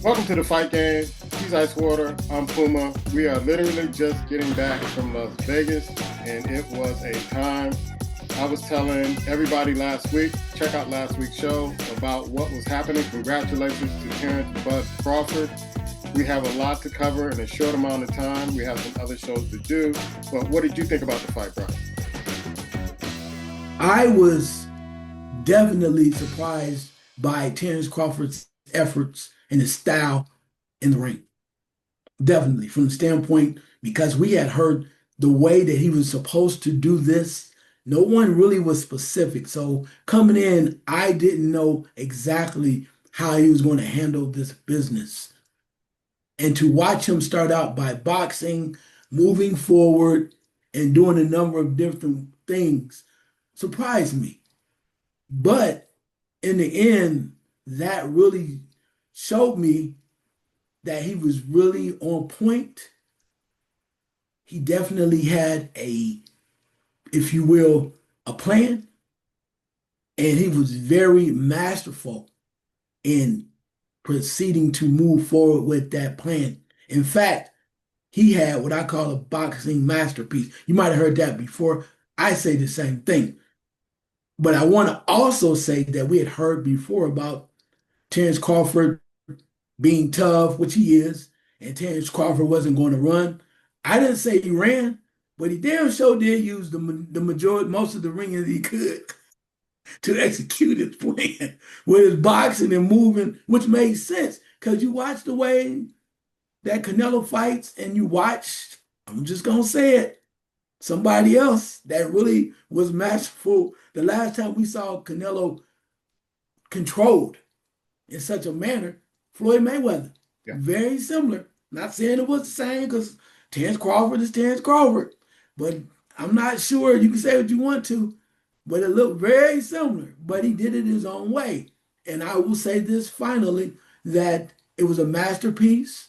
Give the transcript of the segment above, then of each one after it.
Welcome to the fight game. He's Icewater. I'm Puma. We are literally just getting back from Las Vegas, and it was a time. I was telling everybody last week, check out last week's show about what was happening. Congratulations to Terrence Bud Crawford. We have a lot to cover in a short amount of time. We have some other shows to do. But what did you think about the fight, Brian? I was definitely surprised by Terrence Crawford's efforts and his style in the ring. Definitely, from the standpoint, because we had heard the way that he was supposed to do this, no one really was specific. So coming in, I didn't know exactly how he was going to handle this business. And to watch him start out by boxing, moving forward, and doing a number of different things surprised me. But in the end, that really showed me that he was really on point. He definitely had if you will, a plan, and he was very masterful in proceeding to move forward with that plan. In fact, he had what I call a boxing masterpiece. You might have heard that before. I say the same thing. But I want to also say that we had heard before about Terrence Crawford being tough, which he is, and Terrence Crawford wasn't going to run. I didn't say he ran, but he damn sure did use the majority, most of the ringing he could to execute his plan with his boxing and moving, which made sense because you watch the way that Canelo fights, and you watch. I'm just gonna say it. Somebody else that really was masterful. The last time we saw Canelo controlled in such a manner, Floyd Mayweather. Yeah. Very similar. Not saying it was the same because Terrence Crawford is Terrence Crawford, but I'm not sure. You can say what you want to, but it looked very similar. But he did it his own way. And I will say this finally that it was a masterpiece.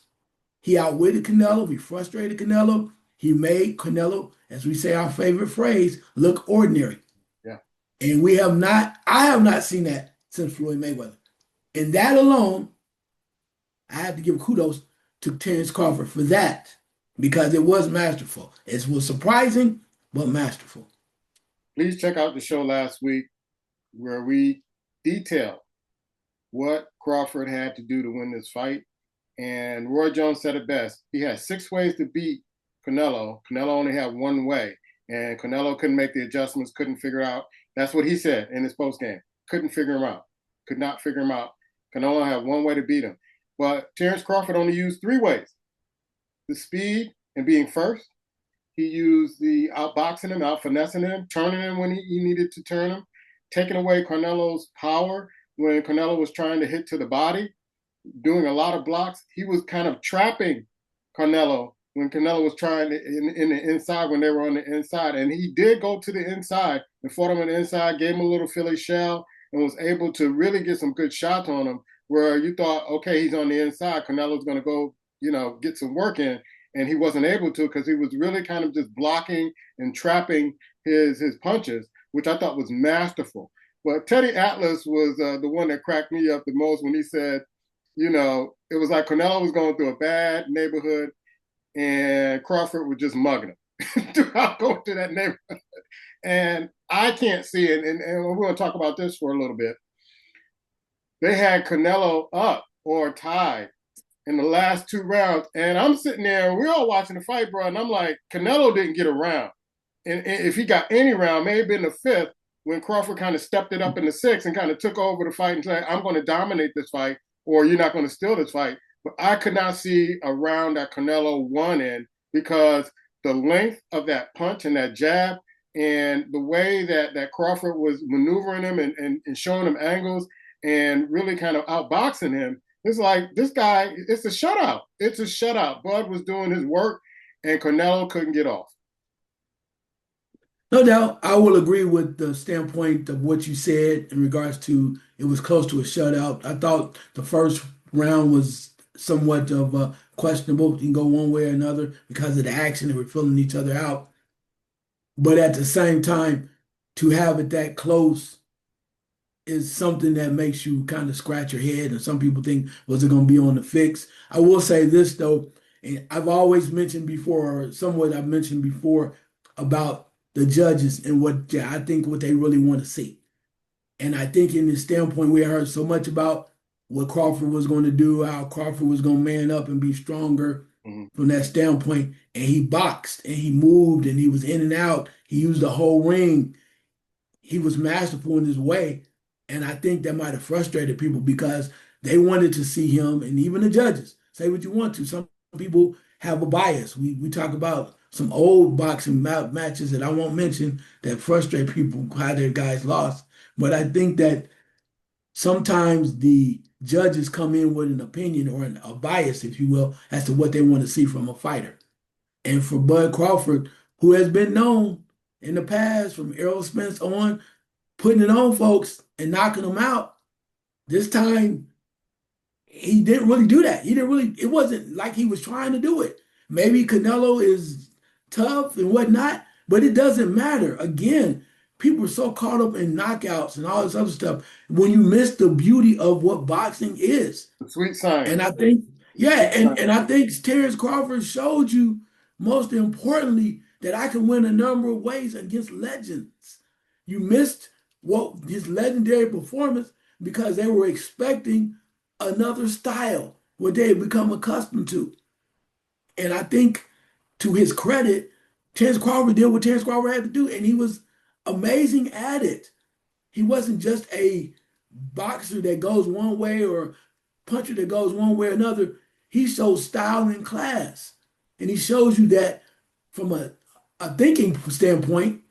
He outwitted Canelo. He frustrated Canelo. He made Canelo, as we say our favorite phrase, look ordinary. Yeah. And I have not seen that since Floyd Mayweather. And that alone, I have to give kudos to Terrence Crawford for that because it was masterful. It was surprising, but masterful. Please check out the show last week where we detailed what Crawford had to do to win this fight. And Roy Jones said it best. He had 6 ways to beat Canelo. Canelo only had one way. And Canelo couldn't make the adjustments, couldn't figure out. That's what he said in his postgame. Couldn't figure him out. Could not figure him out. Canelo had one way to beat him. But Terrence Crawford only used 3 ways. The speed and being first. He used the outboxing him, out finessing him, turning him when he needed to turn him, taking away Canelo's power when Canelo was trying to hit to the body, doing a lot of blocks. He was kind of trapping Canelo when Canelo was trying to, in the inside when they were on the inside. And he did go to the inside and fought him on the inside, gave him a little Philly shell, and was able to really get some good shots on him where you thought, okay, he's on the inside. Canelo's going to go, get some work in. And he wasn't able to because he was really kind of just blocking and trapping his punches, which I thought was masterful. But Teddy Atlas was the one that cracked me up the most when he said, it was like Canelo was going through a bad neighborhood and Crawford was just mugging him throughout going through that neighborhood. And I can't see it. And we're going to talk about this for a little bit. They had Canelo up or tied in the last 2 rounds. And I'm sitting there, and we're all watching the fight, bro. And I'm like, Canelo didn't get a round. And if he got any round, maybe in the 5th, when Crawford kind of stepped it up in the 6th and kind of took over the fight and said, I'm going to dominate this fight, or you're not going to steal this fight. But I could not see a round that Canelo won in because the length of that punch and that jab and the way that Crawford was maneuvering him and showing him angles and really kind of outboxing him, it's like this guy, it's a shutout. It's a shutout. Bud was doing his work and Canelo couldn't get off. No doubt, I will agree with the standpoint of what you said in regards to it was close to a shutout. I thought the first round was somewhat of questionable. You can go one way or another because of the action and we're filling each other out. But at the same time, to have it that close is something that makes you kind of scratch your head. And some people think, was it going to be on the fix? I will say this though, and I've always mentioned before, or somewhat I've mentioned before about the judges and what I think what they really want to see. And I think in this standpoint, we heard so much about what Crawford was going to do, how Crawford was going to man up and be stronger Mm-hmm. from that standpoint. And he boxed and he moved and he was in and out. He used the whole ring. He was masterful in his way. And I think that might have frustrated people because they wanted to see him, and even the judges, say what you want to. Some people have a bias. We talk about some old boxing matches that I won't mention that frustrate people how their guys lost. But I think that sometimes the judges come in with an opinion or a bias, if you will, as to what they want to see from a fighter. And for Bud Crawford, who has been known in the past from Errol Spence on, putting it on folks and knocking them out, this time he didn't really do that. He didn't really, it wasn't like he was trying to do it. Maybe Canelo is tough and whatnot, but it doesn't matter. Again, people are so caught up in knockouts and all this other stuff when you miss the beauty of what boxing is. The sweet And I science. think, The yeah, sweet and science. I think Terrence Crawford showed you, most importantly, that I can win a number of ways against legends. You missed what his legendary performance because they were expecting another style, what they had become accustomed to. And I think to his credit, Terrence Crawford did what Terrence Crawford had to do, and he was amazing at it. He wasn't just a boxer that goes one way or puncher that goes one way or another. He shows style and class. And he shows you that from a thinking standpoint,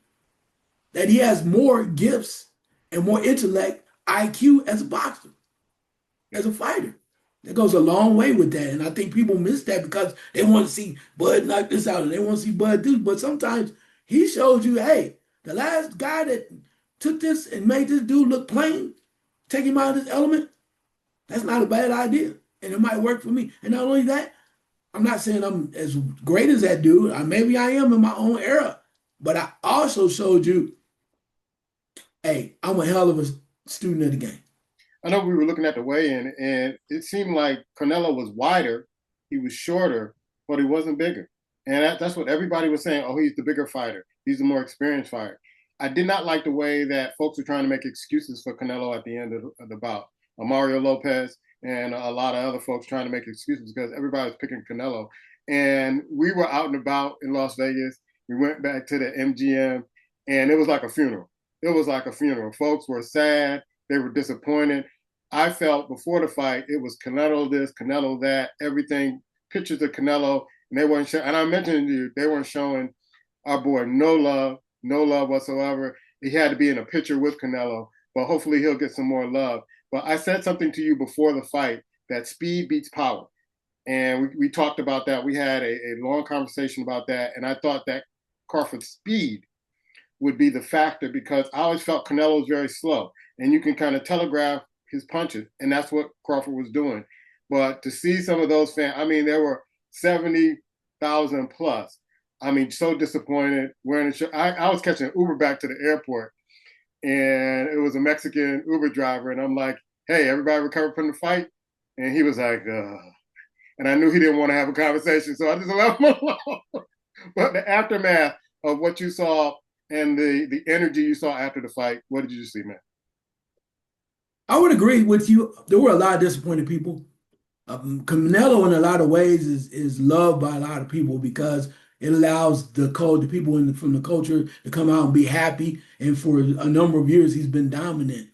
that he has more gifts and more intellect, IQ as a boxer, as a fighter. That goes a long way with that. And I think people miss that because they want to see Bud knock this out and they want to see Bud do. But sometimes he shows you, hey, the last guy that took this and made this dude look plain, take him out of his element, that's not a bad idea. And it might work for me. And not only that, I'm not saying I'm as great as that dude. Maybe I am in my own era. But I also showed you, hey, I'm a hell of a student of the game. I know we were looking at the weigh-in, and it seemed like Canelo was wider, he was shorter, but he wasn't bigger. And that's what everybody was saying. Oh, he's the bigger fighter. He's the more experienced fighter. I did not like the way that folks were trying to make excuses for Canelo at the end of the bout. Mario Lopez and a lot of other folks trying to make excuses because everybody was picking Canelo. And we were out and about in Las Vegas. We went back to the MGM, and it was like a funeral. It was like a funeral. Folks were sad. They were disappointed. I felt before the fight it was Canelo this, Canelo that, everything, pictures of Canelo, and they weren't showing. And I mentioned to you, they weren't showing our boy no love whatsoever. He had to be in a picture with Canelo, but hopefully he'll get some more love. But I said something to you before the fight that speed beats power. And we talked about that. We had a long conversation about that. And I thought that Crawford's speed would be the factor because I always felt Canelo was very slow. And you can kind of telegraph his punches. And that's what Crawford was doing. But to see some of those fans, I mean, there were 70,000 plus. I mean, so disappointed wearing a shirt. I was catching an Uber back to the airport, and it was a Mexican Uber driver. And I'm like, hey, everybody recovered from the fight? And he was like, and I knew he didn't want to have a conversation, so I just left him alone. But the aftermath of what you saw and the energy you saw after the fight, what did you see, man? I would agree with you. There were a lot of disappointed people. Canelo, in a lot of ways, is loved by a lot of people because it allows the people from the culture to come out and be happy. And for a number of years, he's been dominant.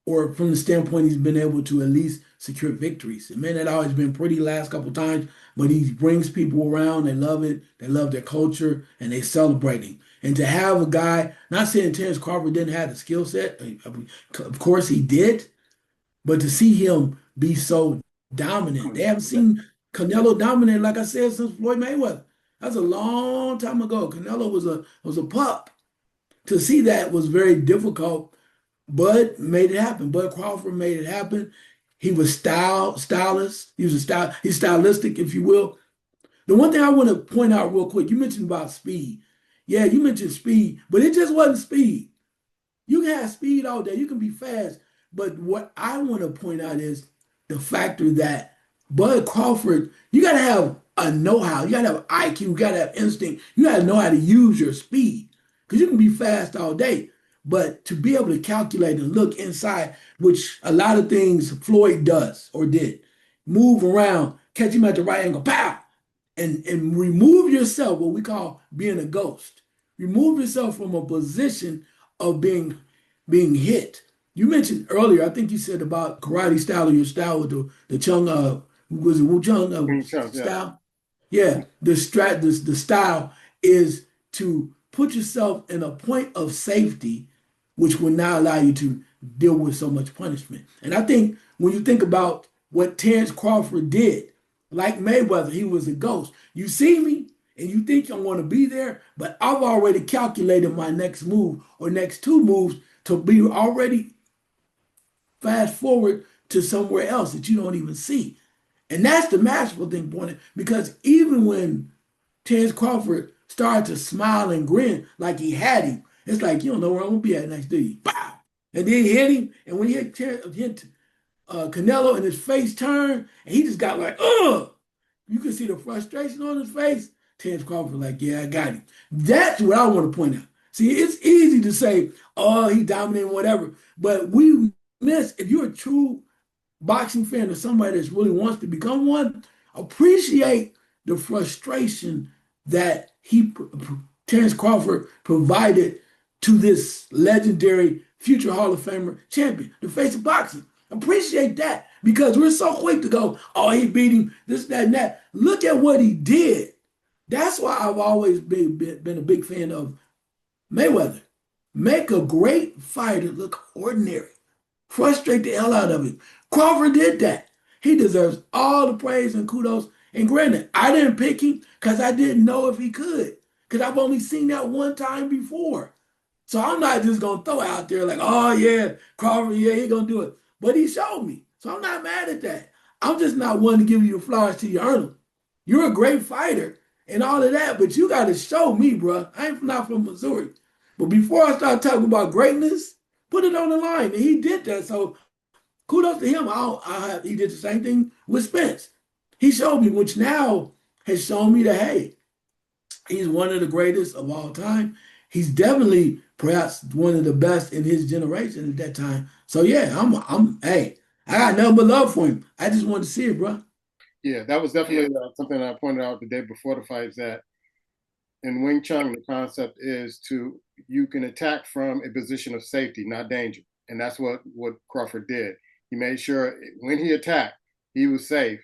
Or from the standpoint, he's been able to at least secure victories. It may not always been pretty last couple times, but he brings people around. They love it. They love their culture, and they celebrate him. And to have a guy, not saying Terrence Crawford didn't have the skill set, of course he did, but to see him be so dominant, they haven't seen Canelo dominate, like I said, since Floyd Mayweather. That's a long time ago. Canelo was a pup. To see that was very difficult. Bud made it happen. Bud Crawford made it happen. He was stylist. He's stylistic, if you will. The one thing I want to point out real quick, you mentioned about speed. Yeah, you mentioned speed, but it just wasn't speed. You can have speed all day, you can be fast, but what I want to point out is the factor that Bud Crawford, you got to have a know-how, you got to have IQ, you got to have instinct, you got to know how to use your speed because you can be fast all day, but to be able to calculate and look inside, which a lot of things Floyd does or did, move around, catch him at the right angle, pow, and remove yourself, what we call being a ghost. Remove yourself from a position of being hit. You mentioned earlier, I think you said about karate style or your style with the Chung was it Wu Chung Yeah. style? Yeah, the style is to put yourself in a point of safety, which will not allow you to deal with so much punishment. And I think when you think about what Terrence Crawford did, like Mayweather, he was a ghost. You see me and you think I want to be there, but I've already calculated my next move or next two moves to be already fast forward to somewhere else that you don't even see. And that's the masterful thing, Bonnie, because even when Terrence Crawford started to smile and grin like he had him, it's like, you don't know where I'm going to be at next, do you? Bow! And then he hit him, and when he hit Canelo and his face turned, and he just got like, ugh! You can see the frustration on his face. Terrence Crawford, like, yeah, I got him. That's what I want to point out. See, it's easy to say, oh, he dominated, whatever. But we miss, if you're a true boxing fan or somebody that really wants to become one, appreciate the frustration that Terrence Crawford provided to this legendary future Hall of Famer champion, the face of boxing. Appreciate that because we're so quick to go, oh, he beat him, this, that, and that. Look at what he did. That's why I've always been a big fan of Mayweather. Make a great fighter look ordinary. Frustrate the hell out of him. Crawford did that. He deserves all the praise and kudos. And granted, I didn't pick him because I didn't know if he could. Because I've only seen that one time before. So I'm not just gonna throw out there like, oh yeah, Crawford, yeah, he gonna do it. But he showed me. So I'm not mad at that. I'm just not one to give you the flowers till you earn them. You're a great fighter and all of that, but you gotta show me, bro. I ain't not from Missouri. But before I start talking about greatness, put it on the line. And he did that. So kudos to him. He did the same thing with Spence. He showed me, which now has shown me that, hey, he's one of the greatest of all time. He's definitely perhaps one of the best in his generation at that time. So yeah, hey, I got nothing but love for him. I just wanted to see it, bro. Yeah, that was definitely something I pointed out the day before the fight is that in Wing Chun, the concept is to you can attack from a position of safety, not danger. And that's what Crawford did. He made sure when he attacked, he was safe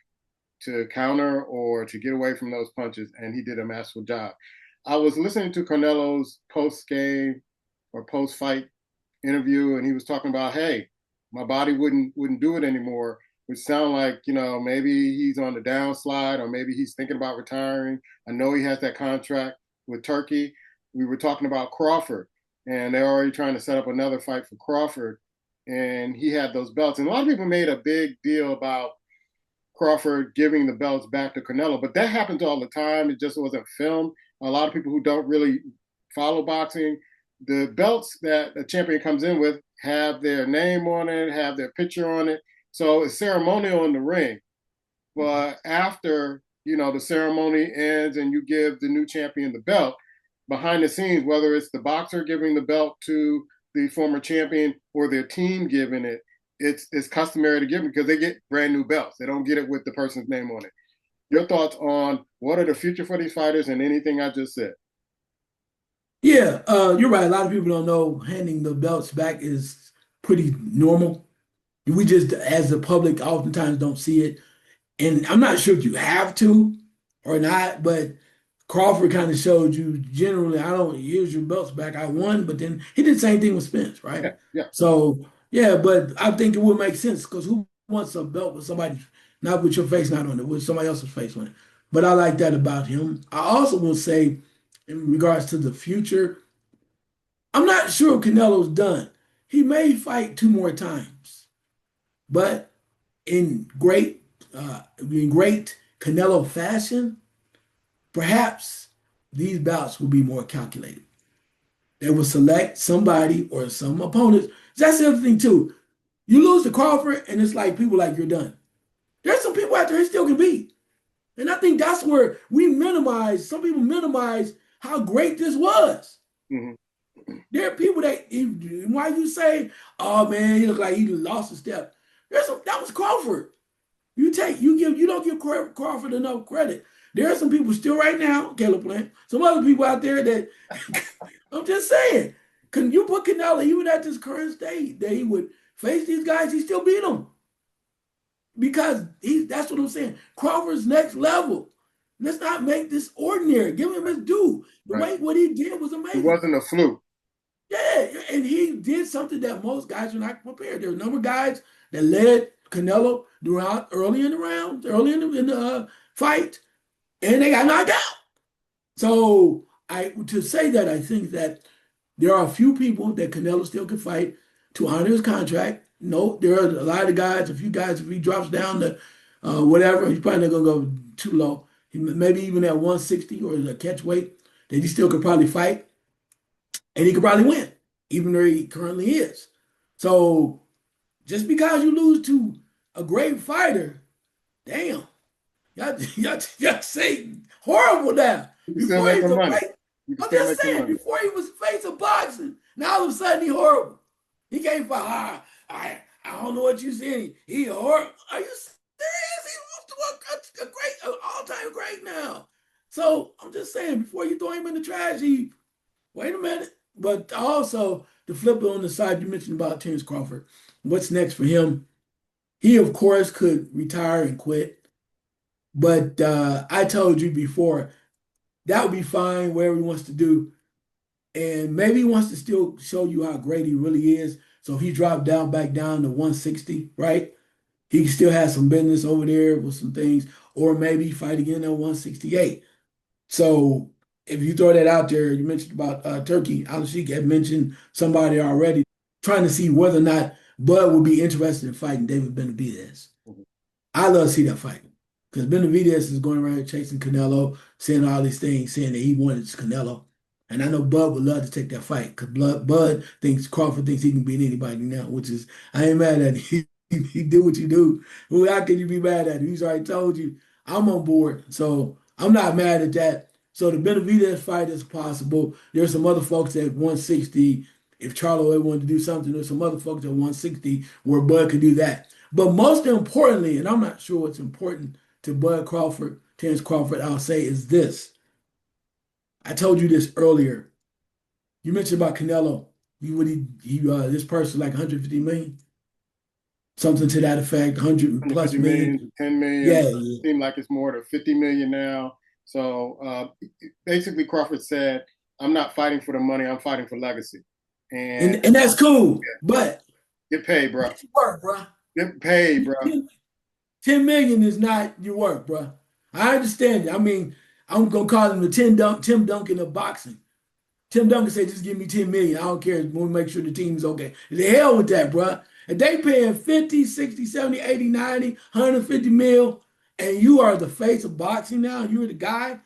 to counter or to get away from those punches, and he did a masterful job. I was listening to Canelo's post game or post fight interview, and he was talking about, hey, my body wouldn't do it anymore, which sound like maybe he's on the downslide or maybe he's thinking about retiring. I know he has that contract with Turkey. We were talking about Crawford, and they're already trying to set up another fight for Crawford, and he had those belts. And a lot of people made a big deal about Crawford giving the belts back to Canelo, but that happens all the time. It just wasn't filmed. A lot of people who don't really follow boxing, the belts that a champion comes in with have their name on it, have their picture on it. So it's ceremonial in the ring. But after, the ceremony ends and you give the new champion the belt, behind the scenes, whether it's the boxer giving the belt to the former champion or their team giving it, it's customary to give them because they get brand new belts. They don't get it with the person's name on it. Your thoughts on what are the future for these fighters and anything I just said? Yeah, you're right. A lot of people don't know handing the belts back is pretty normal. We just, as the public, oftentimes don't see it. And I'm not sure if you have to or not, but Crawford kind of showed you generally, I don't use your belts back. I won, but then he did the same thing with Spence, right? Yeah, yeah. So yeah, but I think it would make sense because who wants a belt with somebody not with your face not on it, with somebody else's face on it? But I like that about him. I also will say, in regards to the future, I'm not sure Canelo's done. He may fight two more times, but in great Canelo fashion, perhaps these bouts will be more calculated. They will select somebody or some opponents. That's the other thing too. You lose to Crawford, and it's like people like you're done. There's some people out there he still can beat. And I think that's where we minimize, some people minimize how great this was. Mm-hmm. There are people that, why you say, oh man, he looked like he lost a step. That was Crawford. You don't give Crawford enough credit. There are some people still right now, Caleb Plant, some other people out there that I'm just saying, can you put Canelo even at this current state that he would face these guys, he still beat them because that's what I'm saying. Crawford's next level. Let's not make this ordinary. Give him his due. The Right. way what he did was It amazing. wasn't a fluke. Yeah, and he did something that most guys are not prepared. There were a number of guys that led Canelo throughout early in the round, early in the fight, and they got knocked out. So I to say that I think that there are a few people that Canelo still can fight to honor his contract. No, there are a lot of guys, a few guys, if he drops down to whatever, he's probably not going to go too low. Maybe even at 160 or the catch weight, that he still could probably fight and he could probably win, even though he currently is. So just because you lose to a great fighter, damn, y'all say horrible now. You can still Before he make was some a money. great, You can I'm still just make some saying, money. before he was facing boxing, now all of a sudden he horrible. He can't fight. I don't know what you saying. He horrible. Are you serious? He lost to a great, an all-time great now. So I'm just saying, before you throw him in the trash heap, wait a minute. But also, to flip it on the side, you mentioned about Terence Crawford. What's next for him? He, of course, could retire and quit. But I told you before, that would be fine, whatever he wants to do. And maybe he wants to still show you how great he really is. So if he dropped down back down to 160, right? He still has some business over there with some things. Or maybe fight again at 168. So if you throw that out there, you mentioned about Turkey. Al Sheikh had mentioned somebody already trying to see whether or not Bud would be interested in fighting David Benavidez. Mhm. I love to see that fight because Benavidez is going around here chasing Canelo, saying all these things, saying that he wanted Canelo. And I know Bud would love to take that fight because Bud thinks Crawford thinks he can beat anybody now, which is, I ain't mad at him. He do what you do. Well, how can you be mad at him? He's already told you I'm on board. So I'm not mad at that. So the Benavidez fight is possible. There's some other folks at 160. If Charlo wanted to do something, there's some other folks at 160 where Bud could do that. But most importantly, and I'm not sure what's important to Bud Crawford, Terence Crawford, I'll say is this. I told you this earlier. You mentioned about Canelo. This person like 150 million, something to that effect, 100 plus 150 million. million to 10 million. Yeah, It seemed like it's more to 50 million now. So basically, Crawford said, I'm not fighting for the money, I'm fighting for legacy. And and that's cool. But get paid, bro. it's work, bro. Get paid, bro. 10 million is not your work, bro. I understand it. I mean, I'm gonna call him the Tim Duncan of boxing. Tim Duncan said, just give me 10 million. I don't care. We'll make sure the team's okay. The hell with that, bro. If they paying 50, 60, 70, 80, 90, 150 mil, and you are the face of boxing now, you're the guy,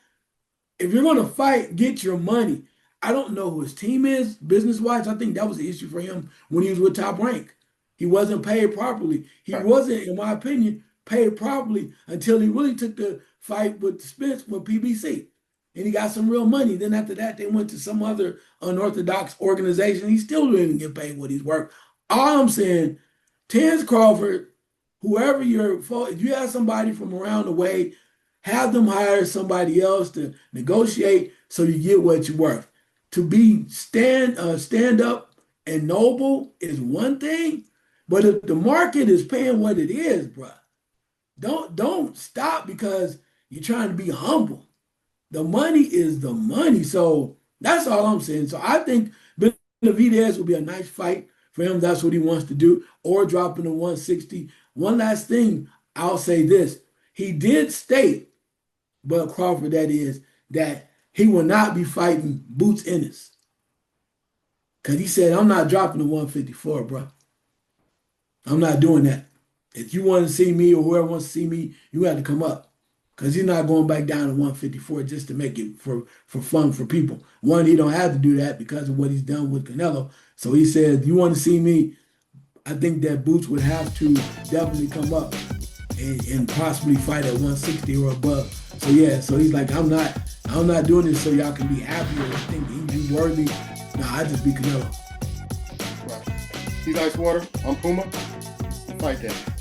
if you're going to fight, get your money. I don't know who his team is business wise. I think that was the issue for him when he was with Top Rank. He wasn't paid properly. He Right. wasn't, in my opinion, paid properly until he really took the fight with Spence with PBC. And he got some real money. Then after that, they went to some other unorthodox organization. He still didn't get paid what he's worth. All I'm saying, Terence Crawford, whoever if you have somebody from around the way, have them hire somebody else to negotiate so you get what you're worth. To be stand up and noble is one thing, but if the market is paying what it is, bro, don't stop because you're trying to be humble. The money is the money. So that's all I'm saying. So I think Benavidez will be a nice fight for him. That's what he wants to do, or dropping to 160. One last thing, I'll say this. He did state, Bud Crawford, that is, that he will not be fighting Boots Ennis. Because he said, I'm not dropping to 154, bro. I'm not doing that. If you want to see me or whoever wants to see me, you have to come up. because he's not going back down to 154 just to make it for fun for people. One, he don't have to do that because of what he's done with Canelo. So he said, "You want to see me?" I think that Boots would have to definitely come up and possibly fight at 160 or above. So yeah, so he's like, I'm not doing this so y'all can be happy or think he's worthy. Nah, I just be Canelo. Right. He's Icewater. I'm Puma. Fight that.